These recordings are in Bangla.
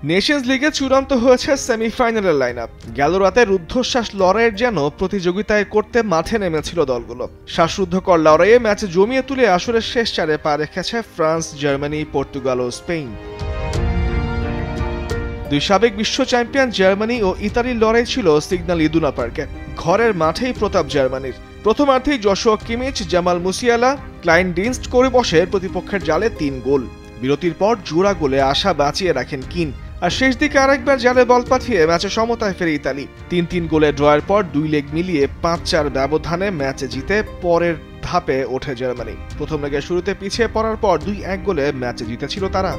নেশনস লিগে চূড়ান্ত হয়েছে সেমিফাইনালের লাইন আপ। গেল রাতে রুদ্ধশ্বাস লড়াইয়ের যেন প্রতিযোগিতায় করতে মাঠে নেমেছিল দলগুলো। শ্বাসরুদ্ধকর লড়াইয়ে ম্যাচ জমিয়ে তুলে আসরের শেষ চারে পা রেখেছে ফ্রান্স, জার্মানি, পর্তুগাল ও স্পেন। দুই সাবেক বিশ্ব চ্যাম্পিয়ন জার্মানি ও ইতালির লড়াই ছিল সিগন্যাল ইদুনা পার্কে। ঘরের মাঠেই প্রতাপ জার্মানির। প্রথমার্ধেই জশুয়া কিমিচ, জামাল মুসিয়ালা, ক্লাইনডিনস্ট করে বসে প্রতিপক্ষের জালে ৩ গোল। বিরতির পর জোড়া গোলে আশা বাঁচিয়ে রাখেন কিন। আর শেষ দিকে আরেকবার জালে বল পাঠিয়ে ম্যাচে সমতায় ফেরে ইতালি। ৩-৩ গোলে ড্রয়ের পর ২ লেগ মিলিয়ে ৫-৪ ব্যবধানে ম্যাচে জিতে পরের ধাপে ওঠে জার্মানি। প্রথম লেগের শুরুতে পিছিয়ে পড়ার পর ২-১ গোলে ম্যাচে জিতেছিল তারা।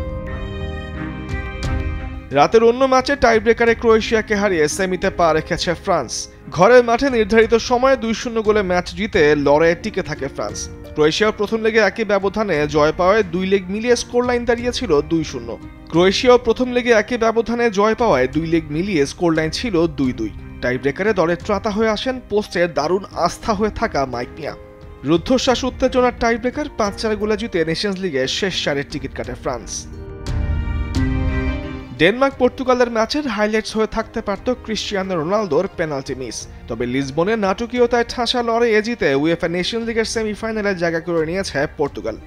রাতের অন্য ম্যাচে টাই ব্রেকারে ক্রোয়েশিয়াকে হারিয়ে সেমিতে পা রেখেছে ফ্রান্স। ঘরের মাঠে নির্ধারিত সময়ে ২-০ গোলে ম্যাচ জিতে লড়াইয়ে টিকে থাকে ফ্রান্স। ক্রোয়েশিয়া প্রথম লেগে একই ব্যবধানে জয় পাওয়ায় ২ লেগ মিলিয়ে স্কোর লাইন দাঁড়িয়েছিল ২-০। ক্রোয়েশিয়াও প্রথম লেগে একই ব্যবধানে জয় পাওয়ায় ২ লেগ মিলিয়ে স্কোর লাইন ছিল ২-২। টাই ব্রেকারে দলের ত্রাতা হয়ে আসেন পোস্টের দারুণ আস্থা হয়ে থাকা মাইক মিয়া। রুদ্ধশ্বাস উত্তেজনার টাই ব্রেকার ৫-৪ গোলে জিতে নেশনস লিগে শেষ চারের টিকিট কাটে ফ্রান্স। ডেনমার্ক পর্তুগালের ম্যাচের হাইলাইটস হয়ে থাকতে পারত ক্রিশ্চিয়ানো রোনালদোর পেনাল্টি মিস। তবে লিসবনে নাটকীয়তায় ঠাসা লড়াইয়ে জিতে উয়েফা নেশন লিগের সেমিফাইনালে জায়গা করে নিয়েছে পর্তুগাল।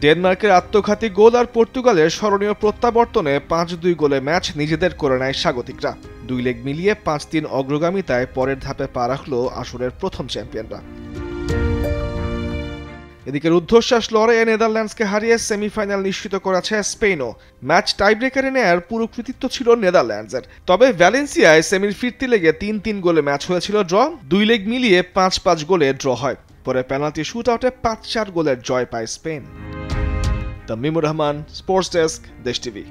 ডেনমার্কের আত্মঘাতী গোল আর পর্তুগালের স্মরণীয় প্রত্যাবর্তনে ৫-২ গোলে ম্যাচ নিজেদের করে নেয় স্বাগতিকরা। ২ লেগ মিলিয়ে ৫-৩ অগ্রগামিতায় পরের ধাপে পা রাখল আসরের প্রথম চ্যাম্পিয়নরা। এদিকে রুদ্ধশ্বাস লড়াইয়ে নেদারল্যান্ডসকে হারিয়ে সেমিফাইনাল নিশ্চিত করেছে স্পেনও। ম্যাচ টাইব্রেকারে নেয়ার পুরো কৃতিত্ব ছিল নেদারল্যান্ডসের। তবে ভ্যালেন্সিয়ায় সেমির ফিরতি লেগে ৩-৩ গোলে ম্যাচ হয়েছিল ড্র। ২ লেগ মিলিয়ে ৫-৫ গোলে ড্র হয়। পরে পেনাল্টি শুট আউটে ৫-৪ গোলের জয় পায় স্পেন। তামিমুর রহমান, স্পোর্টস ডেস্ক, দেশ টিভি।